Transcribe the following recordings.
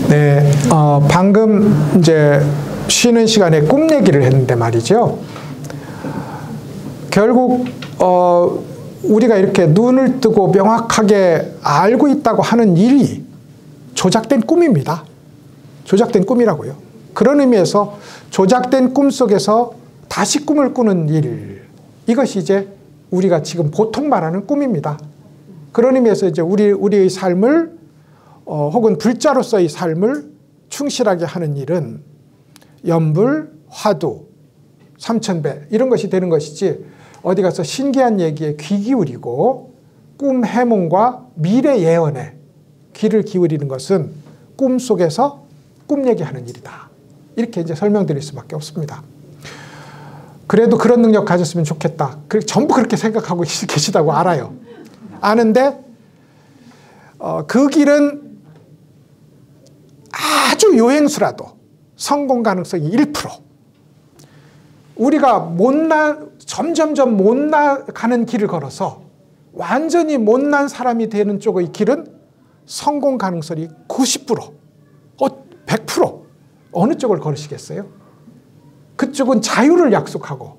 네, 방금 이제 쉬는 시간에 꿈 얘기를 했는데 말이죠. 결국 우리가 이렇게 눈을 뜨고 명확하게 알고 있다고 하는 일이 조작된 꿈입니다. 조작된 꿈이라고요. 그런 의미에서 조작된 꿈 속에서 다시 꿈을 꾸는 일, 이것이 이제 우리가 지금 보통 말하는 꿈입니다. 그런 의미에서 이제 우리의 삶을 혹은 불자로서의 삶을 충실하게 하는 일은 염불, 화두, 삼천배 이런 것이 되는 것이지, 어디 가서 신기한 얘기에 귀 기울이고 꿈 해몽과 미래 예언에 귀를 기울이는 것은 꿈 속에서 꿈 얘기하는 일이다. 이렇게 이제 설명드릴 수밖에 없습니다. 그래도 그런 능력 가졌으면 좋겠다. 전부 그렇게 생각하고 계시다고 알아요. 아는데 그 길은 아주 요행수라도 성공 가능성이 1%. 우리가 점점점 못 나가는 길을 걸어서 완전히 못난 사람이 되는 쪽의 길은 성공 가능성이 90%, 100%. 어느 쪽을 걸으시겠어요? 그쪽은 자유를 약속하고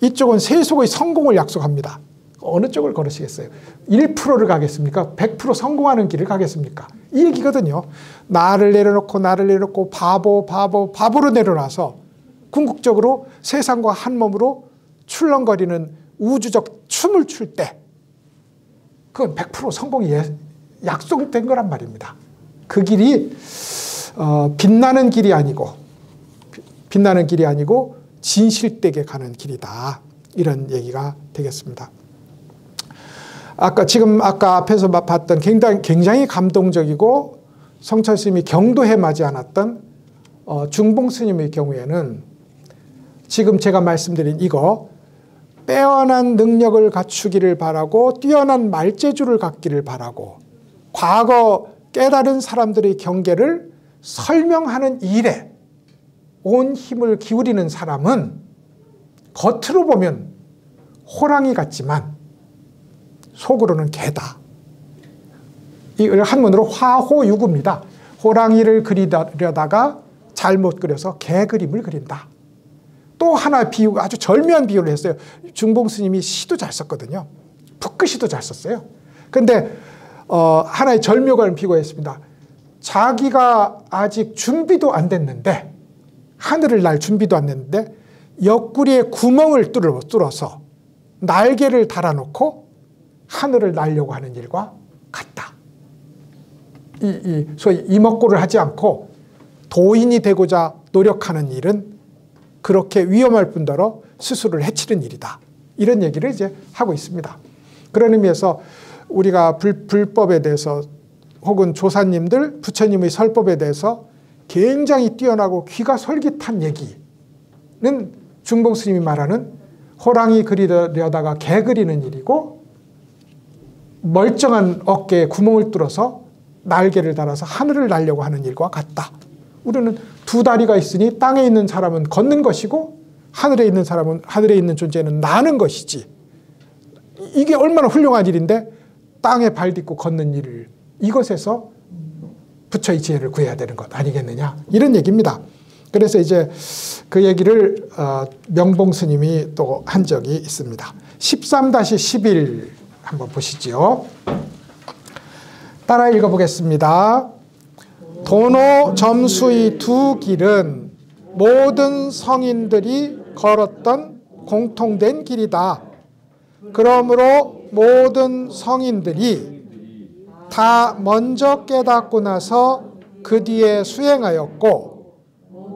이쪽은 세속의 성공을 약속합니다. 어느 쪽을 걸으시겠어요? 1%를 가겠습니까? 100% 성공하는 길을 가겠습니까? 이 얘기거든요. 나를 내려놓고 바보로 내려놔서 궁극적으로 세상과 한 몸으로 출렁거리는 우주적 춤을 출 때 그건 100% 성공이 약속된 거란 말입니다. 그 길이 빛나는 길이 아니고 진실되게 가는 길이다. 이런 얘기가 되겠습니다. 아까 앞에서 봤던 굉장히 감동적이고 성철 스님이 경도해 마지 않았던 중봉 스님의 경우에는 지금 제가 말씀드린 이거 빼어난 능력을 갖추기를 바라고 뛰어난 말재주를 갖기를 바라고 과거 깨달은 사람들의 경계를 설명하는 일에 온 힘을 기울이는 사람은 겉으로 보면 호랑이 같지만 속으로는 개다. 이걸 한문으로 화호유구입니다. 호랑이를 그리려다가 잘못 그려서 개 그림을 그린다. 또 하나 비유가 아주 절묘한 비유를 했어요. 중봉 스님이 시도 잘 썼거든요. 붓글씨도 잘 썼어요. 근데 하나의 절묘한 비유가 있습니다. 자기가 아직 준비도 안 됐는데, 하늘을 날 준비도 안 됐는데 옆구리에 구멍을 뚫어서 날개를 달아놓고 하늘을 날려고 하는 일과 같다. 소위 이목고를 하지 않고 도인이 되고자 노력하는 일은 그렇게 위험할 뿐더러 스스로를 해치는 일이다. 이런 얘기를 이제 하고 있습니다. 그런 의미에서 우리가 불법에 대해서 혹은 조사님들, 부처님의 설법에 대해서 굉장히 뛰어나고 귀가 솔깃한 얘기는 중봉 스님이 말하는 호랑이 그리려다가 개 그리는 일이고, 멀쩡한 어깨에 구멍을 뚫어서 날개를 달아서 하늘을 날려고 하는 일과 같다. 우리는 두 다리가 있으니 땅에 있는 사람은 걷는 것이고 하늘에 있는 사람은, 하늘에 있는 존재는 나는 것이지. 이게 얼마나 훌륭한 일인데 땅에 발 딛고 걷는 일을, 이것에서 부처의 지혜를 구해야 되는 것 아니겠느냐, 이런 얘기입니다. 그래서 이제 그 얘기를 명봉 스님이 또 한 적이 있습니다. 13-11 한번 보시죠. 따라 읽어보겠습니다. 도노 점수의 두 길은 모든 성인들이 걸었던 공통된 길이다. 그러므로 모든 성인들이 다 먼저 깨닫고 나서 그 뒤에 수행하였고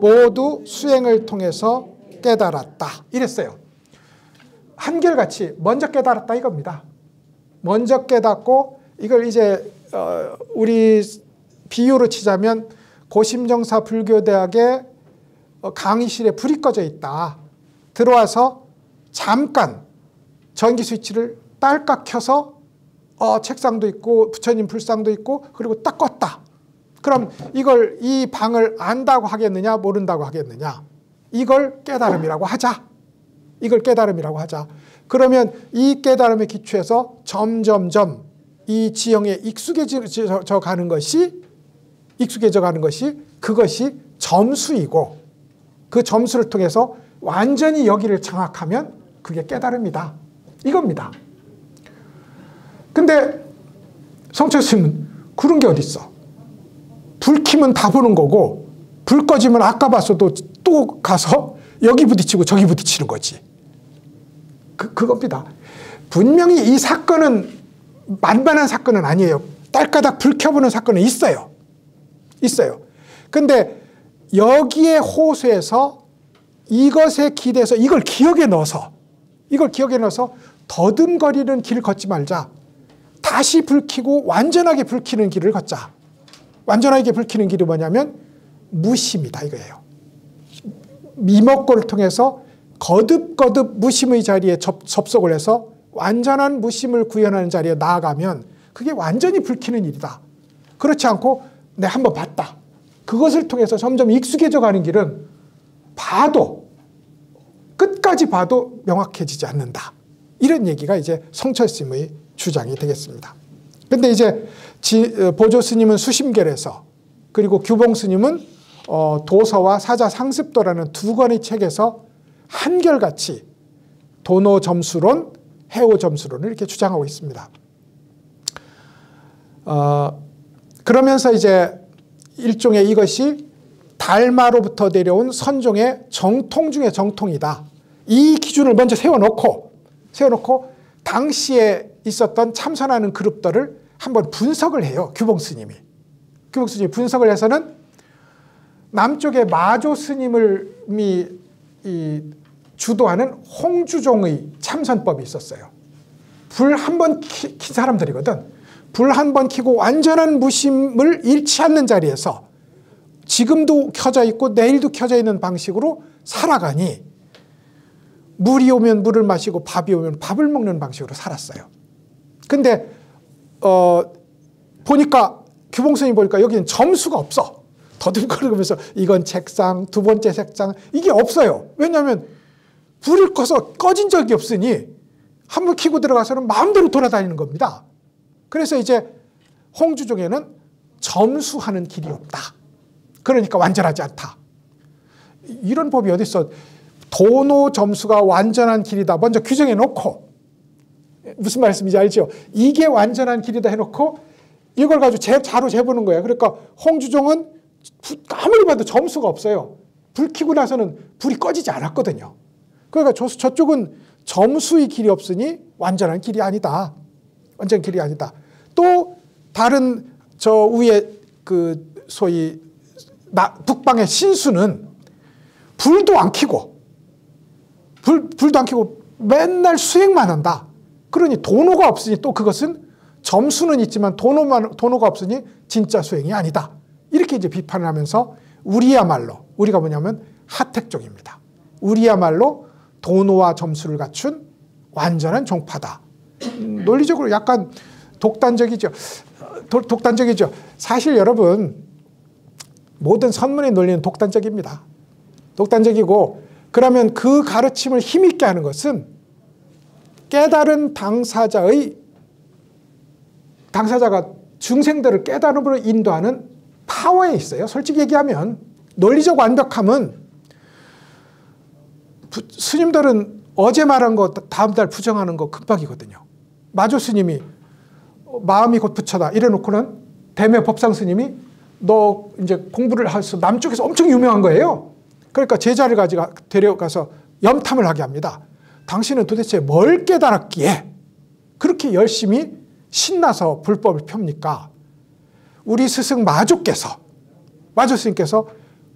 모두 수행을 통해서 깨달았다. 이랬어요. 한결같이 먼저 깨달았다 이겁니다. 먼저 깨닫고, 이걸 이제 우리 비유로 치자면 고심정사 불교대학의 강의실에 불이 꺼져 있다. 들어와서 잠깐 전기 스위치를 딸깍 켜서 책상도 있고 부처님 불상도 있고 그리고 딱 껐다. 그럼 이 방을 안다고 하겠느냐 모른다고 하겠느냐. 이걸 깨달음이라고 하자. 그러면 이 깨달음의 기초에서 점점점 이 지형에 익숙해져 가는 것이 익숙해져 가는 것이 그것이 점수이고 그 점수를 통해서 완전히 여기를 장악하면 그게 깨달음이다. 이겁니다. 근데 성철 스님은 그런 게 어딨어. 불 켜면 다 보는 거고 불 꺼지면 아까 봤어도 또 가서 여기 부딪히고 저기 부딪히는 거지. 그겁니다. 분명히 이 사건은 만만한 사건은 아니에요. 딸까닥 불 켜보는 사건은 있어요. 있어요. 근데 여기에 호소해서 이것에 기대서 이걸 기억에 넣어서 더듬거리는 길을 걷지 말자. 다시 불 켜고 완전하게 불 켜는 길을 걷자. 완전하게 불 켜는 길이 뭐냐면 무심이다 이거예요. 미먹고를 통해서 거듭거듭 무심의 자리에 접속을 해서 완전한 무심을 구현하는 자리에 나아가면 그게 완전히 불 켜는 일이다. 그렇지 않고 내가 한번 봤다. 그것을 통해서 점점 익숙해져 가는 길은 봐도 끝까지 봐도 명확해지지 않는다. 이런 얘기가 이제 성철 스님의 주장이 되겠습니다. 근데 이제 보조 스님은 수심결에서 그리고 규봉 스님은 도서와 사자 상습도라는 두 권의 책에서 한결같이 도노 점수론, 해오 점수론을 이렇게 주장하고 있습니다. 그러면서 이제 일종의 이것이 달마로부터 내려온 선종의 정통 중의 정통이다. 이 기준을 먼저 세워놓고 당시에 있었던 참선하는 그룹들을 한번 분석을 해요. 규봉 스님이 분석을 해서는 남쪽의 마조 스님이 주도하는 홍주종의 참선법이 있었어요. 불 한 번 킨 사람들이거든. 불 한 번 켜고 완전한 무심을 잃지 않는 자리에서 지금도 켜져 있고 내일도 켜져 있는 방식으로 살아가니 물이 오면 물을 마시고 밥이 오면 밥을 먹는 방식으로 살았어요. 근데 보니까 규봉스님이 보니까 여기는 점수가 없어. 더듬거리면서 이건 책상, 두 번째 책상 이게 없어요. 왜냐하면 불을 꺼서 꺼진 적이 없으니 한번 켜고 들어가서는 마음대로 돌아다니는 겁니다. 그래서 이제 홍주종에는 점수하는 길이 없다. 그러니까 완전하지 않다. 이런 법이 어디 있어. 도노 점수가 완전한 길이다. 먼저 규정해 놓고 무슨 말씀인지 알죠? 이게 완전한 길이다 해놓고 이걸 가지고 자로 재보는 거예요. 그러니까 홍주종은 아무리 봐도 점수가 없어요. 불 켜고 나서는 불이 꺼지지 않았거든요. 그러니까 저쪽은 점수의 길이 없으니 완전한 길이 아니다. 완전 길이 아니다. 또 다른 저 위에 그 소위 북방의 신수는 불도 안 켜고 불도 안 켜고 맨날 수행만 한다. 그러니 도노가 없으니 또 그것은 점수는 있지만 도노가 없으니 진짜 수행이 아니다. 이렇게 이제 비판을 하면서 우리야말로 우리가 뭐냐면 하택종입니다. 우리야말로 도노와 점수를 갖춘 완전한 종파다. 논리적으로 약간 독단적이죠. 독단적이죠. 사실 여러분 모든 선문의 논리는 독단적입니다. 독단적이고 그러면 그 가르침을 힘있게 하는 것은 깨달은 당사자가 중생들을 깨달음으로 인도하는 파워에 있어요. 솔직히 얘기하면 논리적 완벽함은 스님들은 어제 말한 거 다음 달 부정하는 거 급박이거든요. 마조 스님이 마음이 곧 부처다 이래놓고는 대매 법상 스님이 너 이제 공부를 해서 남쪽에서 엄청 유명한 거예요. 그러니까 제자를 데려가서 염탐을 하게 합니다. 당신은 도대체 뭘 깨달았기에 그렇게 열심히 신나서 불법을 펴니까 우리 스승 마조 스님께서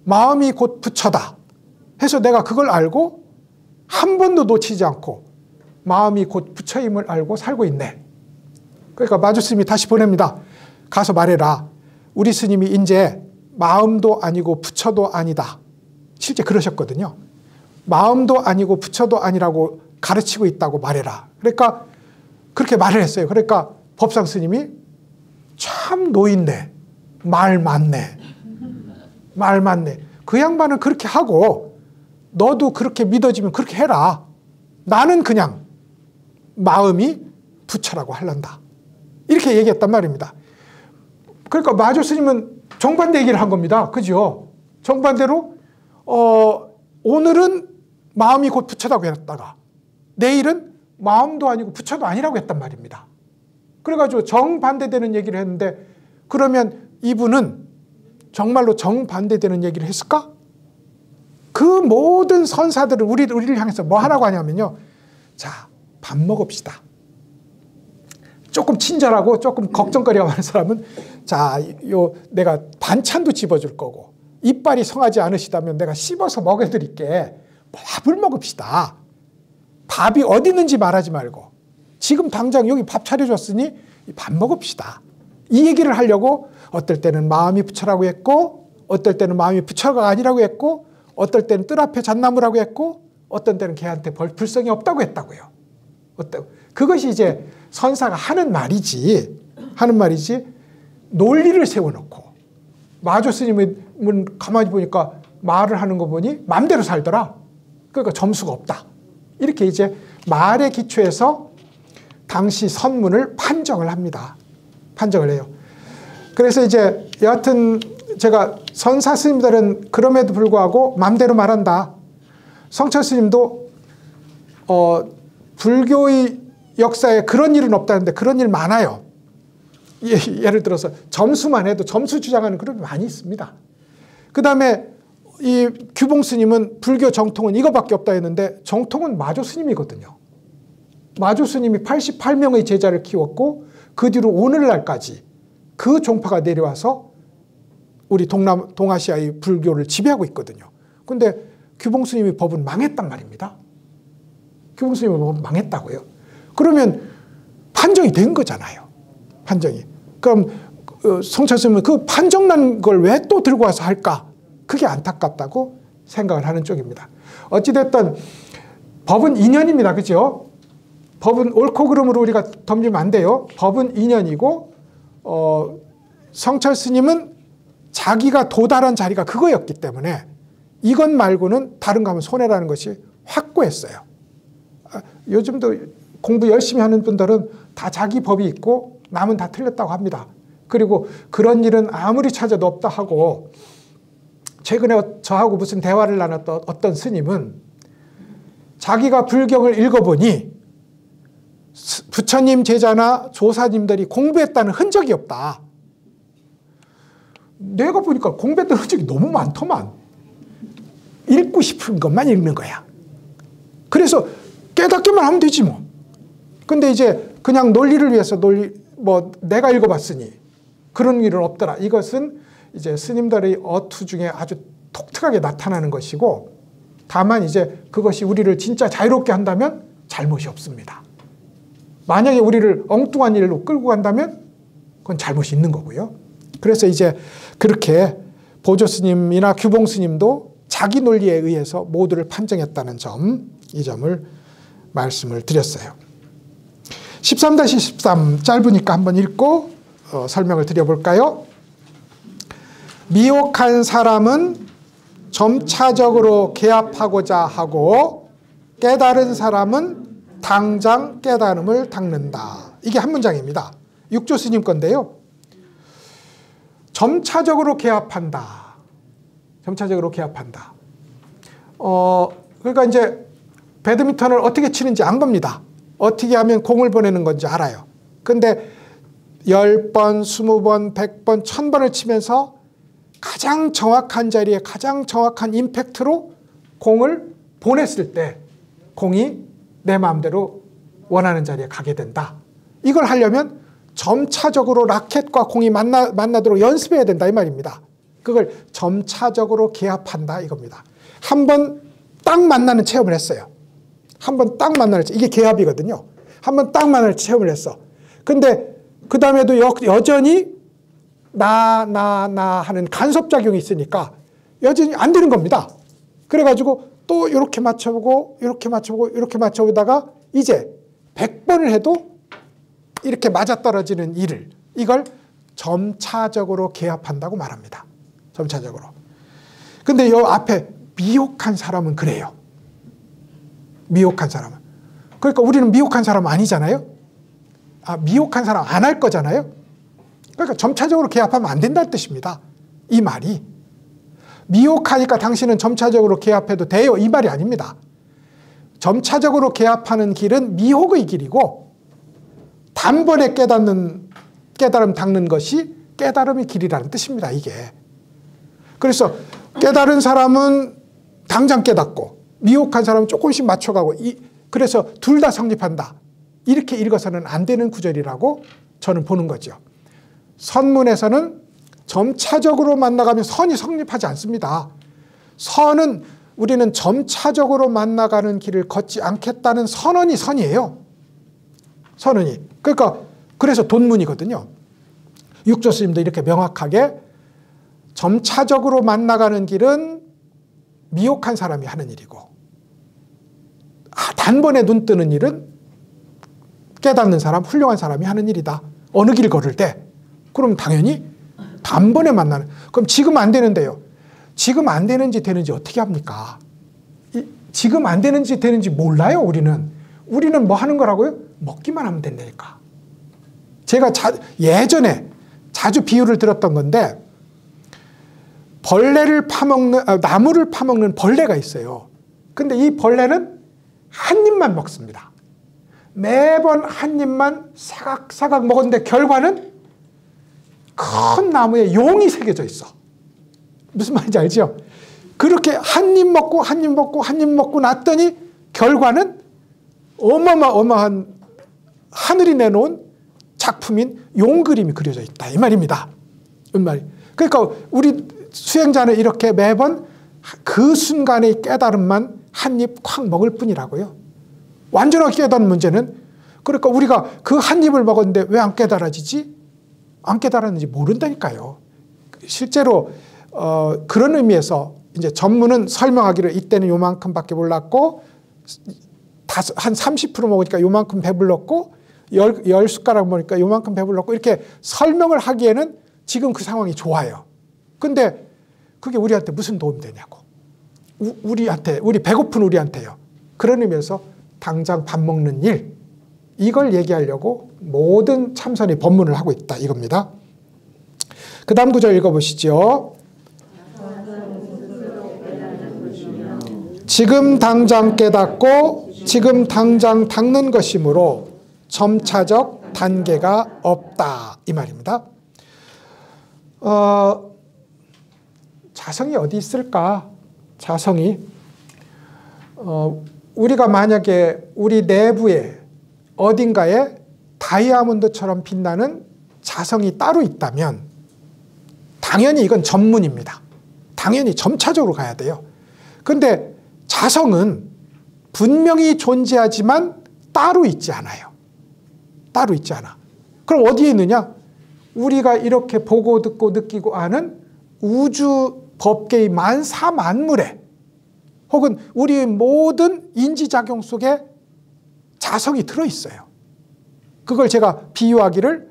마음이 곧 부처다 해서 내가 그걸 알고 한 번도 놓치지 않고 마음이 곧 부처임을 알고 살고 있네. 그러니까 마조 스님이 다시 보냅니다. 가서 말해라. 우리 스님이 이제 마음도 아니고 부처도 아니다. 실제 그러셨거든요. 마음도 아니고 부처도 아니라고 가르치고 있다고 말해라. 그러니까 그렇게 말을 했어요. 그러니까 법상 스님이 참 노인네. 말 많네. 그 양반은 그렇게 하고 너도 그렇게 믿어지면 그렇게 해라. 나는 그냥 마음이 부처라고 할란다. 이렇게 얘기했단 말입니다. 그러니까 마조 스님은 정반대 얘기를 한 겁니다. 그죠? 정반대로 오늘은 마음이 곧 부처라고 했다가 내일은 마음도 아니고 부처도 아니라고 했단 말입니다. 그래가지고 정반대되는 얘기를 했는데 그러면 이분은 정말로 정반대되는 얘기를 했을까? 그 모든 선사들은 우리를 향해서 뭐 하라고 하냐면요. 자, 밥 먹읍시다. 조금 친절하고 조금 걱정거리가 많은 사람은 자, 내가 반찬도 집어줄 거고 이빨이 성하지 않으시다면 내가 씹어서 먹여드릴게. 밥을 먹읍시다. 밥이 어디 있는지 말하지 말고 지금 당장 여기 밥 차려줬으니 밥 먹읍시다. 이 얘기를 하려고 어떨 때는 마음이 부처라고 했고 어떨 때는 마음이 부처가 아니라고 했고 어떨 때는 뜰 앞에 잣나무라고 했고 어떤 때는 걔한테 불성이 없다고 했다고요. 그것이 이제 선사가 하는 말이지 논리를 세워놓고 마조 스님은 가만히 보니까 말을 하는 거 보니 마음대로 살더라. 그러니까 점수가 없다. 이렇게 이제 말의 기초에서 당시 선문을 판정을 합니다. 판정을 해요. 그래서 이제 여하튼 제가 선사 스님들은 그럼에도 불구하고 마음대로 말한다. 성철 스님도 불교의 역사에 그런 일은 없다는데 그런 일 많아요. 예를 들어서 점수만 해도 점수 주장하는 그룹이 많이 있습니다. 그 다음에 이 규봉 스님은 불교 정통은 이거밖에 없다 했는데 정통은 마조 스님이거든요. 마조 스님이 88명의 제자를 키웠고 그 뒤로 오늘날까지 그 종파가 내려와서 우리 동아시아의 불교를 지배하고 있거든요. 근데 규봉 스님의 법은 망했단 말입니다. 규봉 스님의 법은 망했다고요. 그러면 판정이 된 거잖아요. 판정이. 그럼 성철 스님은 그 판정난 걸 왜 또 들고 와서 할까? 그게 안타깝다고 생각을 하는 쪽입니다. 어찌됐든 법은 인연입니다. 그죠? 법은 옳고 그름으로 우리가 덤비면 안 돼요. 법은 인연이고 성철 스님은 자기가 도달한 자리가 그거였기 때문에 이것 말고는 다른 거 하면 손해라는 것이 확고했어요. 요즘도 공부 열심히 하는 분들은 다 자기 법이 있고 남은 다 틀렸다고 합니다. 그리고 그런 일은 아무리 찾아도 없다 하고 최근에 저하고 무슨 대화를 나눴던 어떤 스님은 자기가 불경을 읽어보니 부처님 제자나 조사님들이 공부했다는 흔적이 없다. 내가 보니까 공부했다는 흔적이 너무 많더만. 읽고 싶은 것만 읽는 거야. 그래서 깨닫기만 하면 되지 뭐. 근데 이제 그냥 논리를 위해서 내가 읽어봤으니 그런 일은 없더라. 이것은 이제 스님들의 어투 중에 아주 독특하게 나타나는 것이고 다만 이제 그것이 우리를 진짜 자유롭게 한다면 잘못이 없습니다. 만약에 우리를 엉뚱한 일로 끌고 간다면 그건 잘못이 있는 거고요. 그래서 이제 그렇게 보조 스님이나 규봉 스님도 자기 논리에 의해서 모두를 판정했다는 점, 이 점을 말씀을 드렸어요. 13-13 짧으니까 한번 읽고 설명을 드려볼까요? 미혹한 사람은 점차적으로 개합하고자 하고 깨달은 사람은 당장 깨달음을 닦는다. 이게 한 문장입니다. 육조 스님 건데요. 점차적으로 개합한다. 점차적으로 개합한다. 그러니까 이제 배드민턴을 어떻게 치는지 안 겁니다. 어떻게 하면 공을 보내는 건지 알아요. 근데 10번, 20번, 100번, 1000번을 치면서 가장 정확한 자리에 가장 정확한 임팩트로 공을 보냈을 때 공이 내 마음대로 원하는 자리에 가게 된다. 이걸 하려면 점차적으로 라켓과 공이 만나도록 연습해야 된다 이 말입니다. 그걸 점차적으로 개합한다 이겁니다. 한 번 딱 만나는 체험을 했어요. 한 번 딱 만나는 이게 개합이거든요. 한 번 딱 만나는 체험을 했어. 근데 그 다음에도 여전히 나 하는 간섭작용이 있으니까 여전히 안 되는 겁니다. 그래가지고 또 이렇게 맞춰보고 이렇게 맞춰보고 이렇게 맞춰보다가 이제 100번을 해도 이렇게 맞아떨어지는 이걸 점차적으로 개합한다고 말합니다. 점차적으로. 근데 이 앞에 미혹한 사람은 그래요. 미혹한 사람은. 그러니까 우리는 미혹한 사람 아니잖아요. 미혹한 사람 안 할 거잖아요. 그러니까 점차적으로 개합하면 안 된다는 뜻입니다. 이 말이. 미혹하니까 당신은 점차적으로 개합해도 돼요. 이 말이 아닙니다. 점차적으로 개합하는 길은 미혹의 길이고 단번에 깨달음 닦는 것이 깨달음의 길이라는 뜻입니다. 이게. 그래서 깨달은 사람은 당장 깨닫고 미혹한 사람은 조금씩 맞춰가고 그래서 둘 다 성립한다. 이렇게 읽어서는 안 되는 구절이라고 저는 보는 거죠. 선문에서는 점차적으로 만나가면 선이 성립하지 않습니다. 선은 우리는 점차적으로 만나가는 길을 걷지 않겠다는 선언이 선이에요. 선언이. 그러니까 그래서 돈문이거든요. 육조 스님도 이렇게 명확하게 점차적으로 만나가는 길은 미혹한 사람이 하는 일이고 단번에 눈 뜨는 일은 깨닫는 사람, 훌륭한 사람이 하는 일이다. 어느 길 걸을 때 그럼 당연히 단번에 만나는. 그럼 지금 안 되는데요. 지금 안 되는지 되는지 어떻게 합니까? 지금 안 되는지 되는지 몰라요. 우리는 뭐 하는 거라고요? 먹기만 하면 된다니까. 제가 예전에 자주 비유를 들었던 건데 나무를 파먹는 벌레가 있어요. 근데 이 벌레는 한 입만 먹습니다. 매번 한 입만 사각사각 먹었는데 결과는 큰 나무에 용이 새겨져 있어. 무슨 말인지 알죠? 그렇게 한 입 먹고 한 입 먹고 한 입 먹고 났더니 결과는 어마어마한 하늘이 내놓은 작품인 용 그림이 그려져 있다. 이 말입니다. 그러니까 우리 수행자는 이렇게 매번 그 순간의 깨달음만 한 입 콱 먹을 뿐이라고요. 완전하게 깨달은 문제는 그러니까 우리가 그 한 입을 먹었는데 왜 안 깨달아지지? 안 깨달았는지 모른다니까요. 실제로 그런 의미에서 이제 전문은 설명하기를 이때는 요만큼밖에 몰랐고 한 30% 먹으니까 요만큼 배불렀고 10숟가락 먹으니까 요만큼 배불렀고 이렇게 설명을 하기에는 지금 그 상황이 좋아요. 근데 그게 우리한테 무슨 도움이 되냐고. 우리 배고픈 우리한테요. 그런 의미에서 당장 밥 먹는 일, 이걸 얘기하려고 모든 참선이 법문을 하고 있다 이겁니다. 그 다음 구절 읽어보시죠. 지금 당장 깨닫고 지금 당장 닦는 것이므로 점차적 단계가 없다 이 말입니다. 자성이 어디 있을까? 자성이 우리가 만약에 우리 내부에 어딘가에 다이아몬드처럼 빛나는 자성이 따로 있다면 당연히 이건 전문입니다. 당연히 점차적으로 가야 돼요. 그런데 자성은 분명히 존재하지만 따로 있지 않아요. 따로 있지 않아. 그럼 어디에 있느냐? 우리가 이렇게 보고 듣고 느끼고 아는 우주 법계의 만사만물에 혹은 우리의 모든 인지작용 속에 자성이 들어있어요. 그걸 제가 비유하기를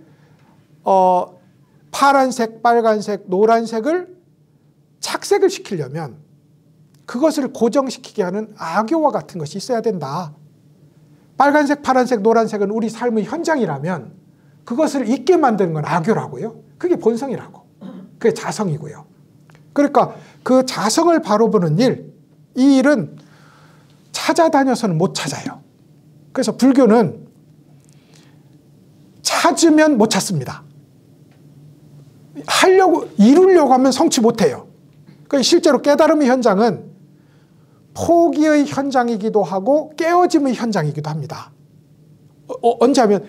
파란색, 빨간색, 노란색을 착색을 시키려면 그것을 고정시키게 하는 악교와 같은 것이 있어야 된다. 빨간색, 파란색, 노란색은 우리 삶의 현장이라면 그것을 있게 만드는 건 악교라고요. 그게 본성이라고. 그게 자성이고요. 그러니까 그 자성을 바로 보는 일, 이 일은 찾아다녀서는 못 찾아요. 그래서 불교는 찾으면 못 찾습니다. 이루려고 하면 성취 못해요. 그러니까 실제로 깨달음의 현장은 포기의 현장이기도 하고 깨어짐의 현장이기도 합니다. 언제 하면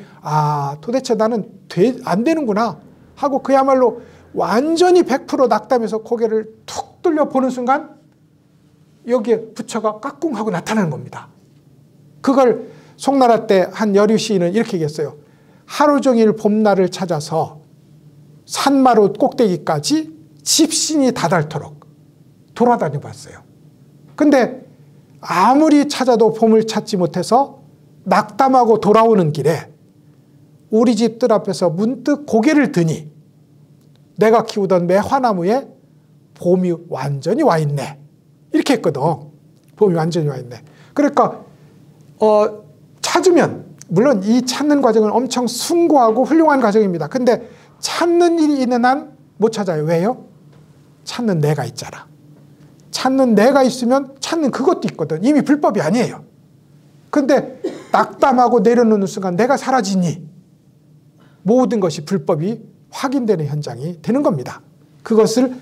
도대체 나는 안 되는구나 하고 그야말로 완전히 100% 낙담해서 고개를 툭 돌려 보는 순간 여기에 부처가 까꿍하고 나타나는 겁니다. 그걸 송나라 때 한 여류 시인은 이렇게 얘기했어요. 하루 종일 봄날을 찾아서 산마루 꼭대기까지 집신이 다닳도록 돌아다녀 봤어요. 근데 아무리 찾아도 봄을 찾지 못해서 낙담하고 돌아오는 길에 우리 집 뜰 앞에서 문득 고개를 드니 내가 키우던 매화나무에 봄이 완전히 와 있네. 이렇게 했거든. 봄이 완전히 와 있네. 그러니까 찾으면 물론 이 찾는 과정은 엄청 숭고하고 훌륭한 과정입니다. 근데 찾는 일이 있는 한 못 찾아요. 왜요? 찾는 내가 있잖아. 찾는 내가 있으면 찾는 그것도 있거든. 이미 불법이 아니에요. 근데 낙담하고 내려놓는 순간 내가 사라지니 모든 것이 불법이 확인되는 현장이 되는 겁니다. 그것을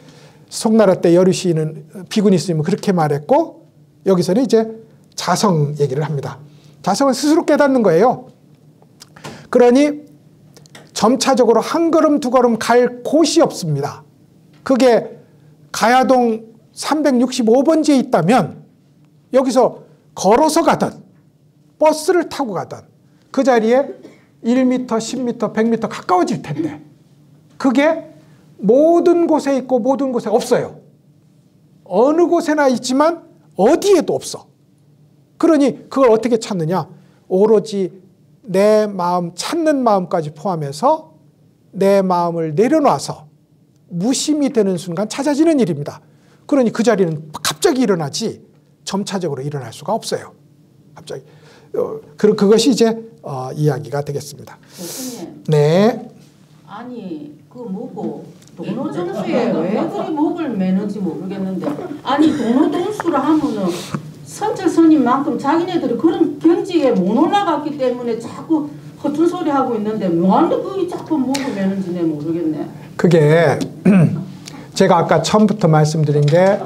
송나라 때 여류 시인은 비구니 스님은 그렇게 말했고, 여기서는 이제 자성 얘기를 합니다. 자성은 스스로 깨닫는 거예요. 그러니 점차적으로 한 걸음 두 걸음 갈 곳이 없습니다. 그게 가야동 365번지에 있다면 여기서 걸어서 가든 버스를 타고 가든 그 자리에 1m, 10m, 100m 가까워질 텐데 그게 모든 곳에 있고 모든 곳에 없어요. 어느 곳에나 있지만 어디에도 없어. 그러니 그걸 어떻게 찾느냐? 오로지 내 마음, 찾는 마음까지 포함해서 내 마음을 내려놔서 무심이 되는 순간 찾아지는 일입니다. 그러니 그 자리는 갑자기 일어나지 점차적으로 일어날 수가 없어요. 갑자기. 그것이 이제 이야기가 되겠습니다. 교수님. 네. 아니 그 뭐고 도노점수에 왜 그리 목을 매는지 모르겠는데, 아니 도노점수를 하면은 선철 스님만큼 자기네들이 그런 경지에 못 올라갔기 때문에 자꾸 허튼 소리 하고 있는데 뭐하는데 그게 자꾸 목을 매는지 내 모르겠네. 그게 제가 아까 처음부터 말씀드린 게 아니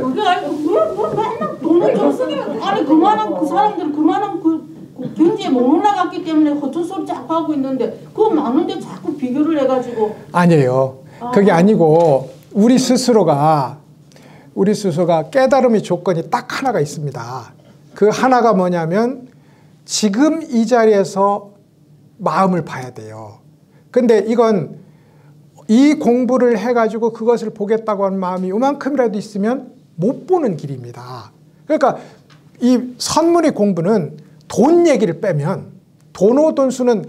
그게 아니고 왜 맨날 도노점수면 아니 그만한 그 사람들은 그만한 그 경지에 못 올라갔기 때문에 허튼 소리 자꾸 하고 있는데 그거 많은데 자꾸 비교를 해가지고. 아니에요. 그게 아니고 우리 스스로가 깨달음의 조건이 딱 하나가 있습니다. 그 하나가 뭐냐면 지금 이 자리에서 마음을 봐야 돼요. 근데 이건 이 공부를 해가지고 그것을 보겠다고 하는 마음이 요만큼이라도 있으면 못 보는 길입니다. 그러니까 이 선문의 공부는 돈 얘기를 빼면 도노돈수는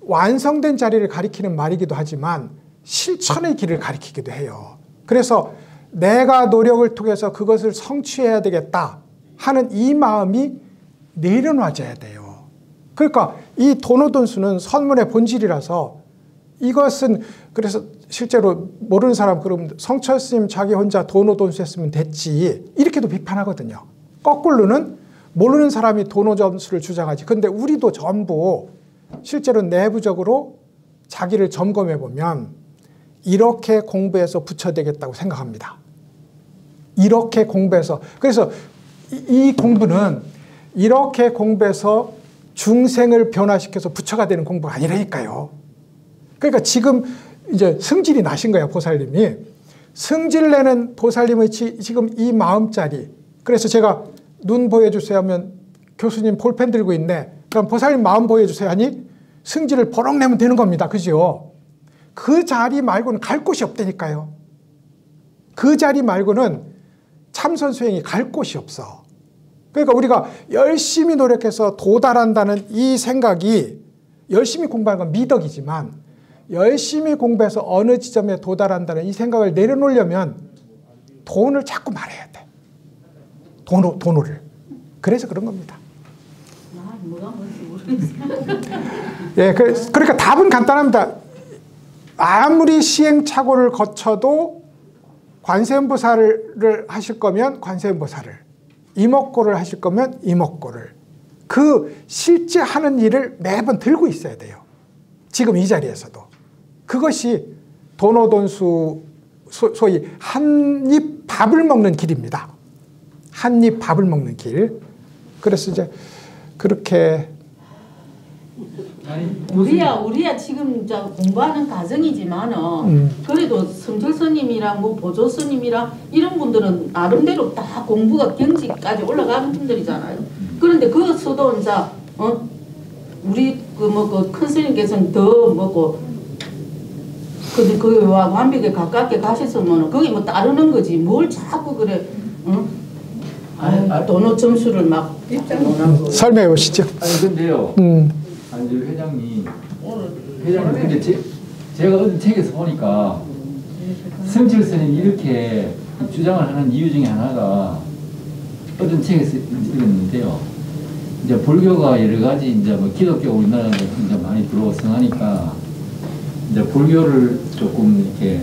완성된 자리를 가리키는 말이기도 하지만 실천의 길을 가리키기도 해요. 그래서 내가 노력을 통해서 그것을 성취해야 되겠다 하는 이 마음이 내려놔져야 돼요. 그러니까 이 도노돈수는 선문의 본질이라서 이것은 그래서 실제로 모르는 사람 그러면 성철 스님 자기 혼자 도노돈수 했으면 됐지 이렇게도 비판하거든요. 거꾸로는 모르는 사람이 도노점수를 주장하지. 근데 우리도 전부 실제로 내부적으로 자기를 점검해 보면 이렇게 공부해서 부처되겠다고 생각합니다. 이렇게 공부해서. 그래서 이 공부는 이렇게 공부해서 중생을 변화시켜서 부처가 되는 공부가 아니라니까요. 그러니까 지금 이제 승질이 나신 거예요, 보살님이. 승질 내는 보살님의 지금 이 마음자리. 그래서 제가 눈 보여주세요 하면 교수님 볼펜 들고 있네. 그럼 보살님 마음 보여주세요 하니 승질을 버럭 내면 되는 겁니다. 그죠? 그 자리 말고는 갈 곳이 없다니까요. 그 자리 말고는 참선 수행이 갈 곳이 없어. 그러니까 우리가 열심히 노력해서 도달한다는 이 생각이 열심히 공부하는 건 미덕이지만 열심히 공부해서 어느 지점에 도달한다는 이 생각을 내려놓으려면 돈을 자꾸 말해야 돼. 돈을. 그래서 그런 겁니다. 뭐가 뭔지 모르겠어. 예, 그러니까 답은 간단합니다. 아무리 시행착오를 거쳐도 관세음보살을 하실 거면 관세음보살을, 이목고를 하실 거면 이목고를, 그 실제 하는 일을 매번 들고 있어야 돼요. 지금 이 자리에서도. 그것이 도노돈수, 소위 한 입 밥을 먹는 길입니다. 한 입 밥을 먹는 길. 그래서 이제 그렇게 우리야 지금 공부하는 과정이지만은 그래도 성철 스님이랑 뭐 보조 스님이랑 이런 분들은 나름대로 다 공부가 경지까지 올라가는 분들이잖아요. 그런데 그것도 이제 우리 큰 스님께서는 더 그 완벽에 가깝게 가셨으면 그게 뭐 따르는 거지 뭘 자꾸 그래. 도노 점수를 막 설명해 보시죠. 아니 근데요. 아니 회장님 근데 제가 어떤 책에서 보니까 성철 스님이 이렇게 주장을 하는 이유 중에 하나가 어떤 책에서 읽었는데요. 이제 불교가 여러 가지 이제 뭐 기독교 우리나라에 이제 많이 들어오서 하니까 이제 불교를 조금 이렇게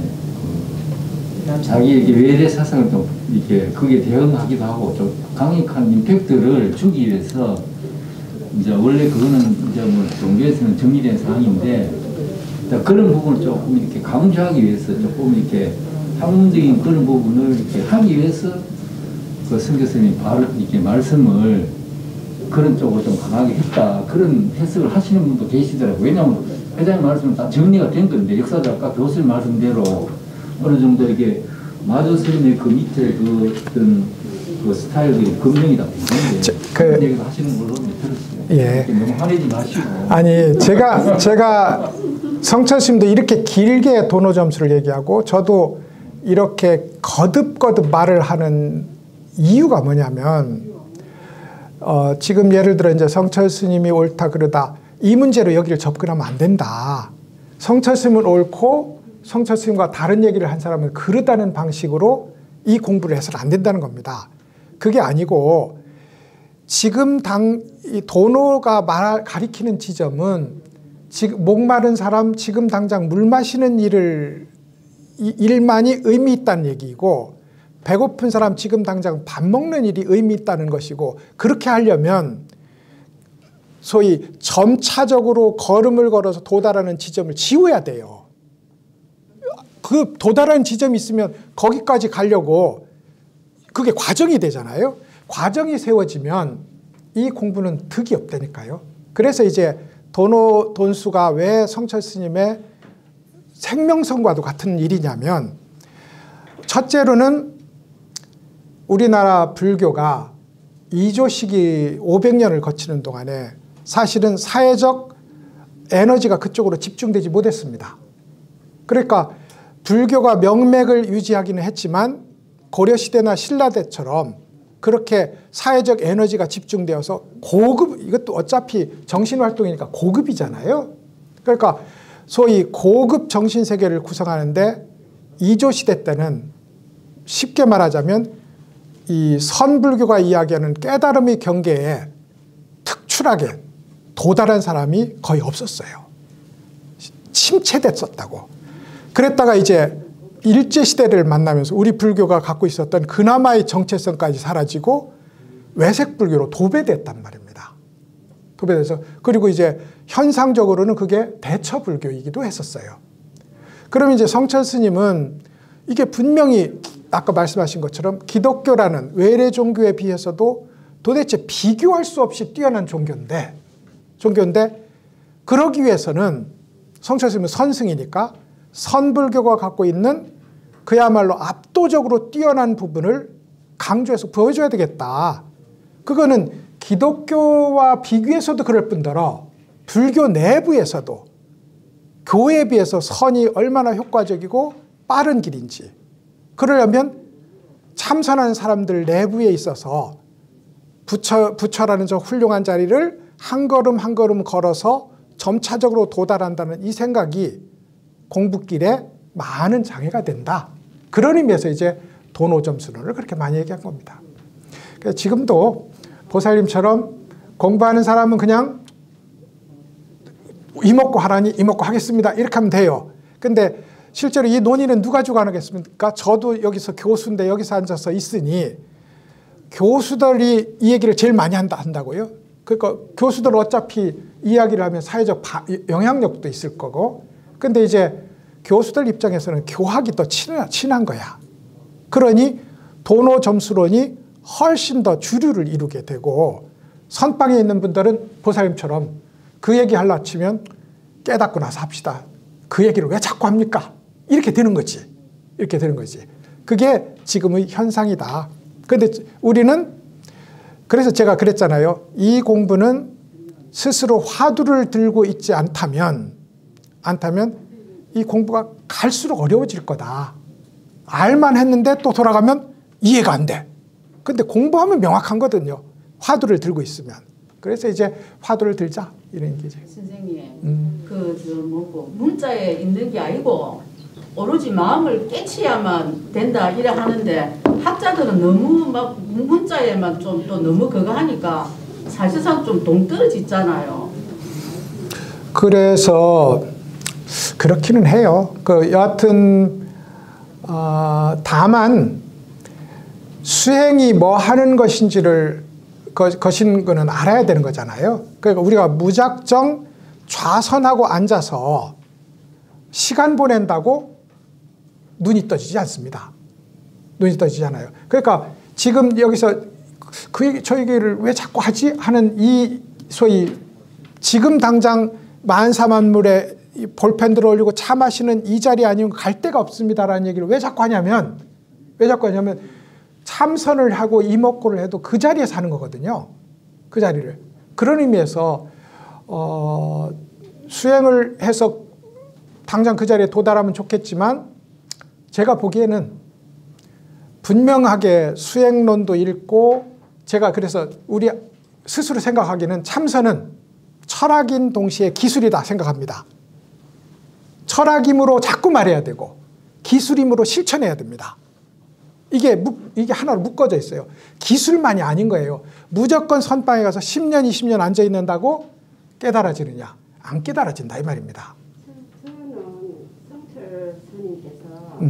자기 이렇게 외래 사상을 좀 이렇게 그게 대응하기도 하고 좀 강력한 임팩트를 주기 위해서 이제 원래 그거는 이제 뭐 종교에서는 정리된 사항인데 그런 부분을 조금 이렇게 강조하기 위해서 조금 이렇게 학문적인 그런 부분을 이렇게 하기 위해서 그 선교사님이 이렇게 말씀을 그런 쪽으로 좀 강하게 했다 그런 해석을 하시는 분도 계시더라고요. 왜냐하면 회장님 말씀은 다 정리가 된 건데 역사자 아까 교수님 말씀대로 어느 정도 이게 마조스님의 그 밑에 그 어떤 그 스타일들이 검증이 다 되는데 그런 얘기도 하시는 걸로 들었어요. 예. 너무 화내지 마시고. 아니 제가 성철스님도 이렇게 길게 도노 점수를 얘기하고 저도 이렇게 거듭거듭 말을 하는 이유가 뭐냐면 지금 예를 들어 이제 성철스님이 옳다 그러다 이 문제로 여기를 접근하면 안 된다. 성철스님은 옳고 성철스님과 다른 얘기를 한 사람은 그르다는 방식으로 이 공부를 해서는 안 된다는 겁니다. 그게 아니고 지금 이 도노가 가리키는 지점은 지금 목마른 사람 지금 당장 물 마시는 일만이 의미 있다는 얘기이고 배고픈 사람 지금 당장 밥 먹는 일이 의미 있다는 것이고 그렇게 하려면 소위 점차적으로 걸음을 걸어서 도달하는 지점을 지워야 돼요. 그 도달하는 지점이 있으면 거기까지 가려고 그게 과정이 되잖아요. 과정이 세워지면 이 공부는 득이 없다니까요. 그래서 이제 돈수가 왜 성철스님의 생명선과도 같은 일이냐면 첫째로는 우리나라 불교가 이조 시기 500년을 거치는 동안에 사실은 사회적 에너지가 그쪽으로 집중되지 못했습니다. 그러니까 불교가 명맥을 유지하기는 했지만 고려시대나 신라대처럼 그렇게 사회적 에너지가 집중되어서 고급, 이것도 어차피 정신활동이니까 고급이잖아요. 그러니까 소위 고급 정신세계를 구성하는데 이조시대 때는 쉽게 말하자면 이 선불교가 이야기하는 깨달음의 경계에 특출하게 도달한 사람이 거의 없었어요. 침체됐었다고. 그랬다가 이제 일제시대를 만나면서 우리 불교가 갖고 있었던 그나마의 정체성까지 사라지고 외색불교로 도배됐단 말입니다. 도배돼서 그리고 이제 현상적으로는 그게 대처불교이기도 했었어요. 그럼 이제 성철스님은 이게 분명히 아까 말씀하신 것처럼 기독교라는 외래 종교에 비해서도 도대체 비교할 수 없이 뛰어난 종교인데 그러기 위해서는 성철스님은 선승이니까 선불교가 갖고 있는 그야말로 압도적으로 뛰어난 부분을 강조해서 보여줘야 되겠다. 그거는 기독교와 비교해서도 그럴 뿐더러 불교 내부에서도 교회에 비해서 선이 얼마나 효과적이고 빠른 길인지 그러려면 참선하는 사람들 내부에 있어서 부처라는 저 훌륭한 자리를 한 걸음 한 걸음 걸어서 점차적으로 도달한다는 이 생각이 공부길에 많은 장애가 된다. 그런 의미에서 이제 도노점수론을 그렇게 많이 얘기한 겁니다. 그러니까 지금도 보살님처럼 공부하는 사람은 그냥 이먹고 하라니 이먹고 하겠습니다. 이렇게 하면 돼요. 근데 실제로 이 논의는 누가 주관하겠습니까? 저도 여기서 교수인데 여기서 앉아서 있으니 교수들이 이 얘기를 제일 많이 한다고요. 그러니까 교수들 어차피 이야기를 하면 사회적 영향력도 있을 거고 근데 이제 교수들 입장에서는 교학이 더 친한 거야. 그러니 도노 점수론이 훨씬 더 주류를 이루게 되고 선방에 있는 분들은 보살님처럼 그 얘기 하려 치면 깨닫고 나서 합시다. 그 얘기를 왜 자꾸 합니까? 이렇게 되는 거지. 이렇게 되는 거지. 그게 지금의 현상이다. 그런데 우리는 그래서 제가 그랬잖아요. 이 공부는 스스로 화두를 들고 있지 않다면 이 공부가 갈수록 어려워질 거다. 알만 했는데 또 돌아가면 이해가 안 돼. 근데 공부하면 명확한 거든요. 화두를 들고 있으면. 그래서 이제 화두를 들자 이런 얘기죠. 선생님, 문자에 있는 게 아니고 오로지 마음을 깨치야만 된다 이래 하는데 학자들은 너무 막 문자에만 좀 또 너무 그거 하니까 사실상 좀 동떨어지잖아요. 그래서 그렇기는 해요. 여하튼 다만 수행이 뭐 하는 것인지를 것인 거는 알아야 되는 거잖아요. 그러니까 우리가 무작정 좌선하고 앉아서 시간 보낸다고 눈이 떠지지 않습니다. 눈이 떠지잖아요. 그러니까 지금 여기서 저 얘기를 왜 자꾸 하지? 하는 이 소위 지금 당장 만사만물에 볼펜 들어 올리고 차 마시는 이 자리 아니면 갈 데가 없습니다라는 얘기를 왜 자꾸 하냐면 참선을 하고 이목고를 해도 그 자리에서 하는 거거든요. 그 자리를. 그런 의미에서 수행을 해서 당장 그 자리에 도달하면 좋겠지만 제가 보기에는 분명하게 수행론도 읽고 제가 그래서 우리 스스로 생각하기는 참선은 철학인 동시에 기술이다 생각합니다. 철학임으로 자꾸 말해야 되고 기술임으로 실천해야 됩니다. 이게 하나로 묶어져 있어요. 기술만이 아닌 거예요. 무조건 선방에 가서 10년, 20년 앉아 있는다고 깨달아지느냐? 안 깨달아진다 이 말입니다. 저는 성철 스님께서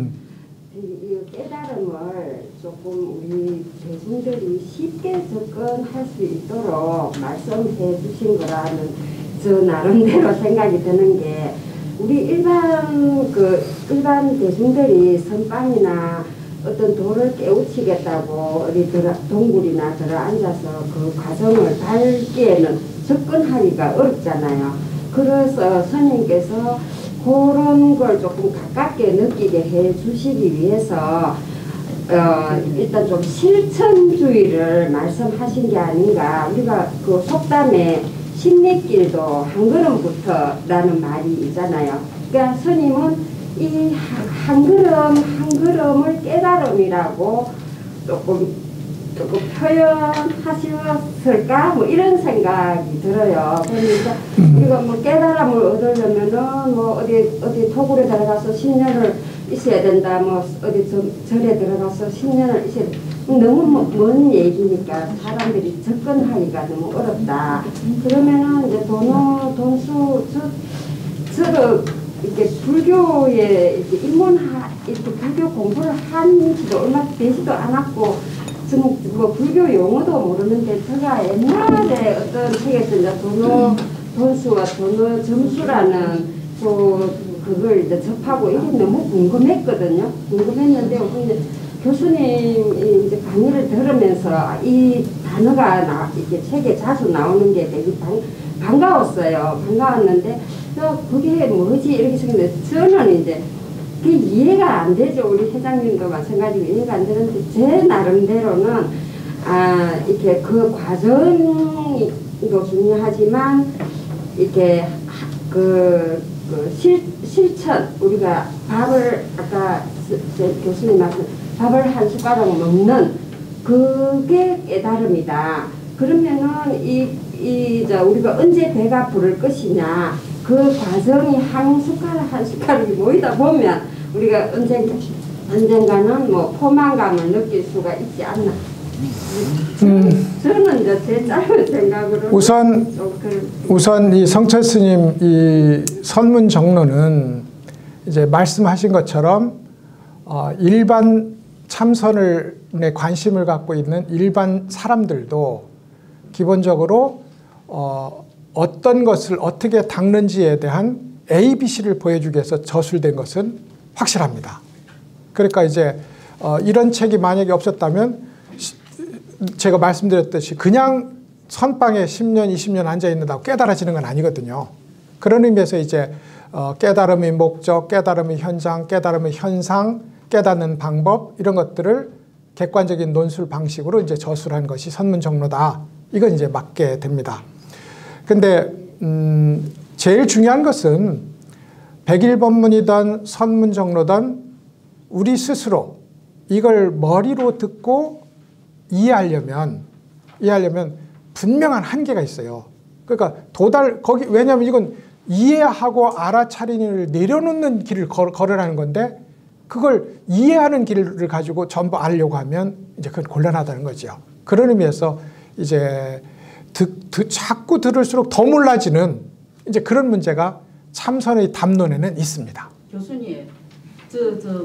이 깨달음을 조금 우리 대중들이 쉽게 접근할 수 있도록 말씀해 주신 거라는 저 나름대로 생각이 드는 게 우리 일반 대중들이 선방이나 어떤 도를 깨우치겠다고 어디 동굴이나 들어 앉아서 그 과정을 밟기에는 접근하기가 어렵잖아요. 그래서 스님께서 그런 걸 조금 가깝게 느끼게 해 주시기 위해서 일단 좀 실천주의를 말씀하신 게 아닌가. 우리가 그 속담에 십리길도 한 걸음부터라는 말이 있잖아요. 그러니까 스님은 이 한 걸음 한 걸음을 깨달음이라고 조금 표현하셨을까? 뭐 이런 생각이 들어요. 그러니까 우리가 뭐 깨달음을 얻으려면은 뭐 어디 토굴에 들어가서 10년을 있어야 된다. 뭐 어디 절에 들어가서 10년을 있어야 된다. 너무 먼 얘기니까 사람들이 접근하기가 너무 어렵다. 그러면은 이제 저도 이렇게 불교에 이렇게 이렇게 불교 공부를 한 지도 얼마 되지도 않았고, 저는 뭐 불교 용어도 모르는데, 제가 옛날에 어떤 책에서 이제 돈수와 돈의 점수라는 그걸 이제 접하고 이게 너무 궁금했거든요. 궁금했는데, 교수님이 이제 강의를 들으면서 이 단어가 이렇게 책에 자주 나오는 게 되게 반가웠어요. 반가웠는데, 그게 뭐지? 이렇게 생각했는데, 저는 이제 그게 이해가 안 되죠. 우리 회장님도 마찬가지로 이해가 안 되는데, 제 나름대로는, 이렇게 그 과정도 중요하지만, 이렇게 실천, 우리가 밥을, 아까 교수님 말씀, 밥을 한 숟가락 먹는 그게 깨달음이다. 그러면은 우리가 언제 배가 부를 것이냐, 그 과정이 한 숟가락이 모이다 보면 우리가 언젠가는 뭐 포만감을 느낄 수가 있지 않나. 저는 이제 제 짧은 생각으로 우선 이 성철 스님 이 선문 정론은 이제 말씀하신 것처럼 일반 참선에 관심을 갖고 있는 일반 사람들도 기본적으로 어떤 것을 어떻게 닦는지에 대한 ABC를 보여주기 위해서 저술된 것은 확실합니다. 그러니까 이제 이런 책이 만약에 없었다면 제가 말씀드렸듯이 그냥 선방에 10년, 20년 앉아있는다고 깨달아지는 건 아니거든요. 그런 의미에서 이제 깨달음의 목적, 깨달음의 현장, 깨달음의 현상, 깨닫는 방법 이런 것들을 객관적인 논술 방식으로 이제 저술한 것이 선문정로다. 이건 이제 맞게 됩니다. 근데 제일 중요한 것은 백일법문이든 선문정로든 우리 스스로 이걸 머리로 듣고 이해하려면 분명한 한계가 있어요. 그러니까 왜냐하면 이건 이해하고 알아차리는 일을 내려놓는 길을 걸으라는 건데, 그걸 이해하는 길을 가지고 전부 알려고 하면 이제 그건 곤란하다는 거죠. 그런 의미에서 이제 자꾸 들을수록 더 몰라지는 이제 그런 문제가 참선의 담론에는 있습니다. 교수님,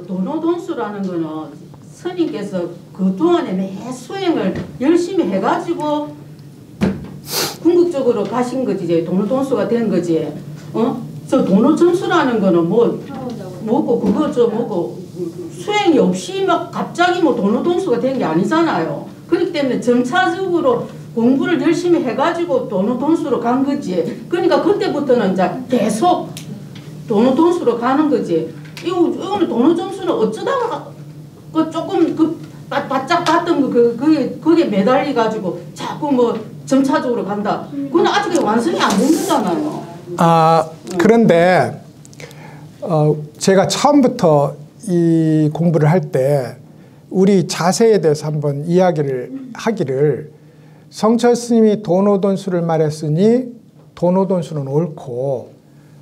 도노돈수라는 거는 스님께서 그동안에 매 수행을 열심히 해가지고 궁극적으로 가신 거지, 이제 도노돈수가 된 거지. 저 도노점수라는 거는 뭐고 그거 뭐고 수행이 없이 막 갑자기 도노돈수가 된 게 아니잖아요. 그렇기 때문에 점차적으로 공부를 열심히 해가지고 도노돈수로 간 거지. 그러니까 그때부터는 이제 계속 도노돈수로 가는 거지. 이거는 도노점수는 어쩌다가 조금 바짝 봤던 그게 매달려 가지고 자꾸 점차적으로 간다. 그건 아직 완성이 안 된 거잖아요. 그런데 제가 처음부터 이 공부를 할 때 우리 자세에 대해서 한번 이야기를 하기를, 성철 스님이 도노돈수를 말했으니 도노돈수는 옳고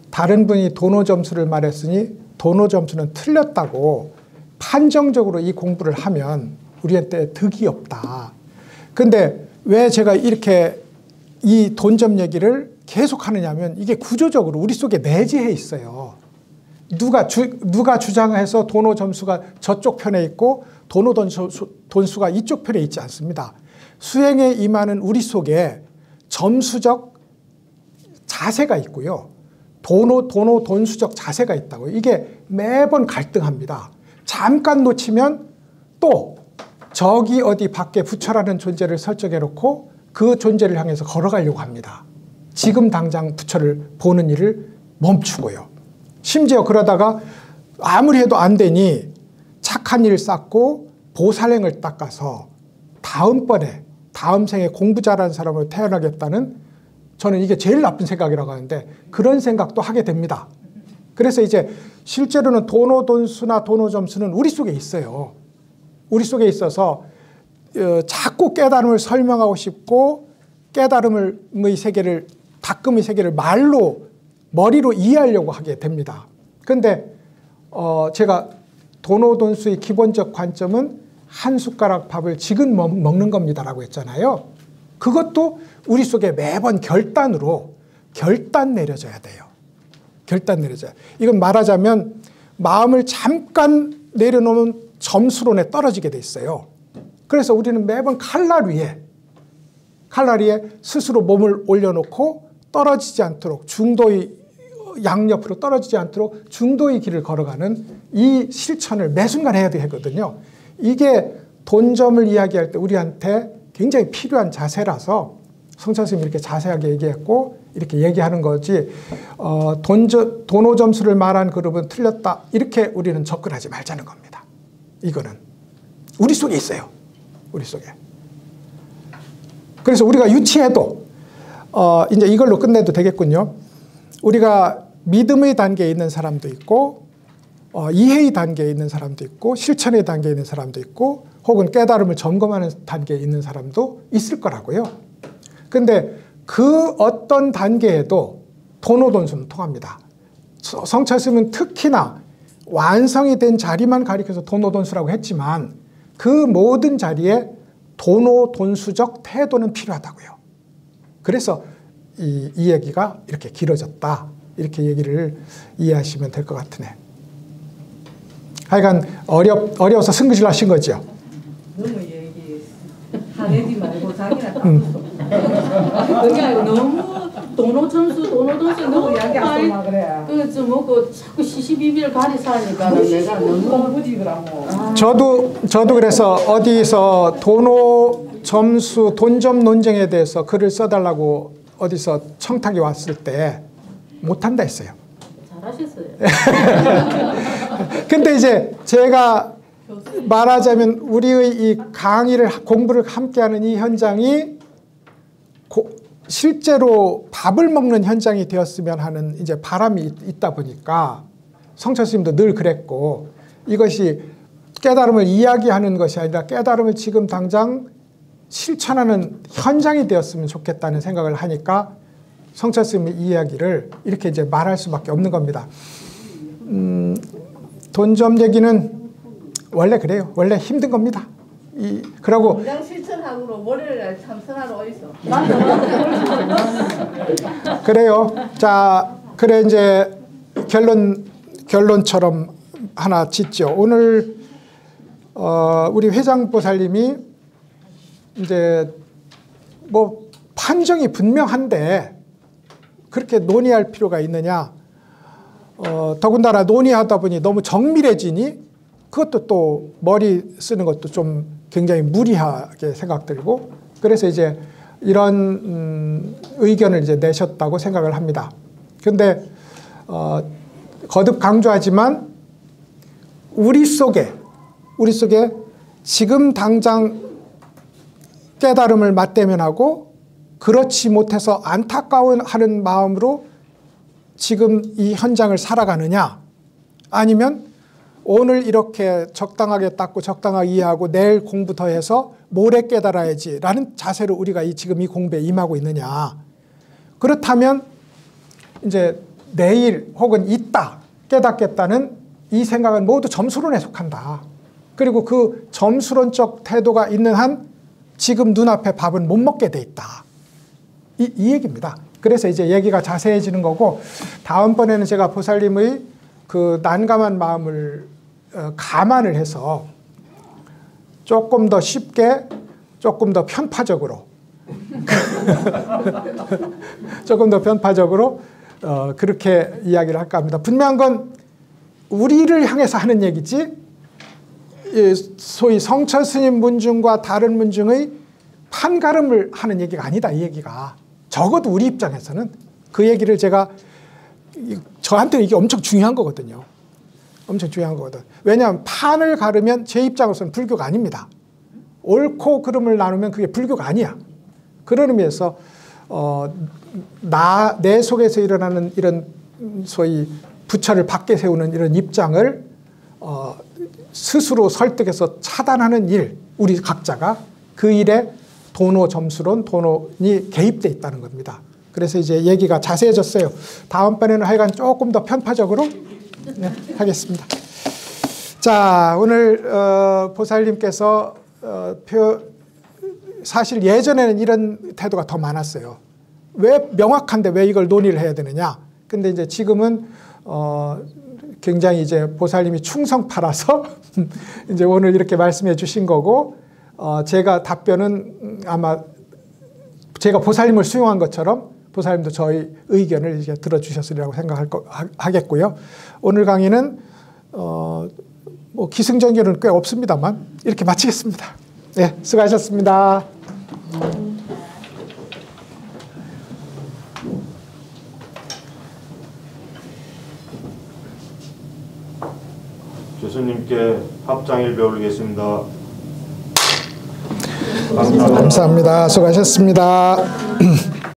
다른 분이 도노점수를 말했으니 도노점수는 틀렸다고 판정적으로 이 공부를 하면 우리한테 득이 없다. 근데 왜 제가 이렇게 이 돈점 얘기를 계속 하느냐면 이게 구조적으로 우리 속에 내재해 있어요. 누가 주장해서 도노점수가 저쪽 편에 있고 도노돈수가 이쪽 편에 있지 않습니다. 수행에 임하는 우리 속에 점수적 자세가 있고요. 도노돈수적 자세가 있다고. 이게 매번 갈등합니다. 잠깐 놓치면 또 저기 어디 밖에 부처라는 존재를 설정해 놓고 그 존재를 향해서 걸어가려고 합니다. 지금 당장 부처를 보는 일을 멈추고요. 심지어 그러다가 아무리 해도 안 되니 착한 일 쌓고 보살행을 닦아서 다음번에 다음 생에 공부 잘하는 사람으로 태어나겠다는, 저는 이게 제일 나쁜 생각이라고 하는데 그런 생각도 하게 됩니다. 그래서 이제 실제로는 도노돈수나 도노점수는 우리 속에 있어요. 우리 속에 있어서 자꾸 깨달음을 설명하고 싶고 깨달음의 세계를, 닦음의 세계를 머리로 이해하려고 하게 됩니다. 그런데 제가 도노돈수의 기본적 관점은 한 숟가락 밥을 지금 먹는 겁니다라고 했잖아요. 그것도 우리 속에 매번 결단 내려져야 돼요. 결단 내려져요. 이건 말하자면 마음을 잠깐 내려놓으면 점수론에 떨어지게 돼 있어요. 그래서 우리는 매번 칼날 위에 스스로 몸을 올려놓고 떨어지지 않도록, 중도의 양옆으로 떨어지지 않도록 중도의 길을 걸어가는 이 실천을 매 순간 해야 되거든요. 이게 돈점을 이야기할 때 우리한테 굉장히 필요한 자세라서 성철 스님이 이렇게 자세하게 얘기했고 이렇게 얘기하는 거지, 도노점수를 말한 그룹은 틀렸다 이렇게 우리는 접근하지 말자는 겁니다. 이거는 우리 속에 있어요. 우리 속에. 그래서 우리가 유치해도 이제 이걸로 끝내도 되겠군요. 우리가 믿음의 단계에 있는 사람도 있고 이해의 단계에 있는 사람도 있고 실천의 단계에 있는 사람도 있고 혹은 깨달음을 점검하는 단계에 있는 사람도 있을 거라고요. 근데 그 어떤 단계에도 도노돈수는 통합니다. 성철 스님은 특히나 완성이 된 자리만 가리켜서 도노돈수라고 했지만 그 모든 자리에 도노돈수적 태도는 필요하다고요. 그래서 이 얘기가 이렇게 길어졌다. 이렇게 얘기를 이해하시면 될 것 같으네. 하여간 어려워서 승부질 하신 거죠. 너무 얘기 하내지 말고 자기나 따졌어. 그게 아니고 너무 도노점수 너무 이야기 안 하고 그래. 그좀 먹고 자꾸 시시비비를 가리사니까 내가 너무 부지그라고. 저도 그래서 어디서 도노점수 돈점 논쟁에 대해서 글을 써달라고 어디서 청탁이 왔을 때 못한다 했어요. 잘하셨어요. 근데 이제 제가 말하자면 우리의 이 공부를 함께하는 이 현장이 실제로 밥을 먹는 현장이 되었으면 하는 이제 바람이 있다 보니까 성철 스님도 늘 그랬고, 이것이 깨달음을 이야기하는 것이 아니라 깨달음을 지금 당장 실천하는 현장이 되었으면 좋겠다는 생각을 하니까 성철 스님의 이야기를 이렇게 이제 말할 수밖에 없는 겁니다. 돈점 얘기는 원래 그래요. 원래 힘든 겁니다. 그러고 당장 실천하고 월요일날 참선하러 어디서? 그래요. 자, 그래 이제 결론처럼 하나 짓죠. 오늘 우리 회장보살님이 이제 뭐 판정이 분명한데 그렇게 논의할 필요가 있느냐. 더군다나 논의하다 보니 너무 정밀해지니 그것도 또 머리 쓰는 것도 좀 굉장히 무리하게 생각들고 그래서 이제 이런 의견을 이제 내셨다고 생각을 합니다. 그런데 거듭 강조하지만 우리 속에 지금 당장 깨달음을 맞대면하고 그렇지 못해서 안타까워하는 마음으로 지금 이 현장을 살아가느냐 아니면 오늘 이렇게 적당하게 닦고 적당하게 이해하고 내일 공부 더 해서 모레 깨달아야지 라는 자세로 우리가 지금 이 공부에 임하고 있느냐. 그렇다면 이제 내일 혹은 이따 깨닫겠다는 이 생각은 모두 점수론에 속한다. 그리고 그 점수론적 태도가 있는 한 지금 눈앞에 밥은 못 먹게 돼 있다. 이 얘기입니다. 그래서 이제 얘기가 자세해지는 거고 다음번에는 제가 보살님의 그 난감한 마음을 감안을 해서 조금 더 쉽게 조금 더 편파적으로 그렇게 이야기를 할까 합니다. 분명한 건 우리를 향해서 하는 얘기지 소위 성철 스님 문중과 다른 문중의 판가름을 하는 얘기가 아니다. 이 얘기가 적어도 우리 입장에서는 그 얘기를 제가 저한테는 이게 엄청 중요한 거거든요. 엄청 중요한 거거든. 왜냐하면 판을 가르면 제 입장으로서는 불교가 아닙니다. 옳고 그름을 나누면 그게 불교가 아니야. 그런 의미에서 내 속에서 일어나는 이런 소위 부처를 밖에 세우는 이런 입장을 스스로 설득해서 차단하는 일, 우리 각자가 그 일에 도노 점수론, 도노니 개입돼 있다는 겁니다. 그래서 이제 얘기가 자세해졌어요. 다음번에는 하여간 조금 더 편파적으로 하겠습니다. 자, 오늘 보살님께서 사실 예전에는 이런 태도가 더 많았어요. 왜 명확한데 왜 이걸 논의를 해야 되느냐. 근데 이제 지금은 굉장히 이제 보살님이 충성파라서 이제 오늘 이렇게 말씀해 주신 거고 제가 답변은 아마 제가 보살님을 수용한 것처럼 보살님도 저희 의견을 이제 들어주셨으리라고 생각하겠고요. 오늘 강의는 뭐 기승전결은 꽤 없습니다만 이렇게 마치겠습니다. 네, 수고하셨습니다. 교수님께 합장일배 올리겠습니다. 감사합니다. 수고하셨습니다.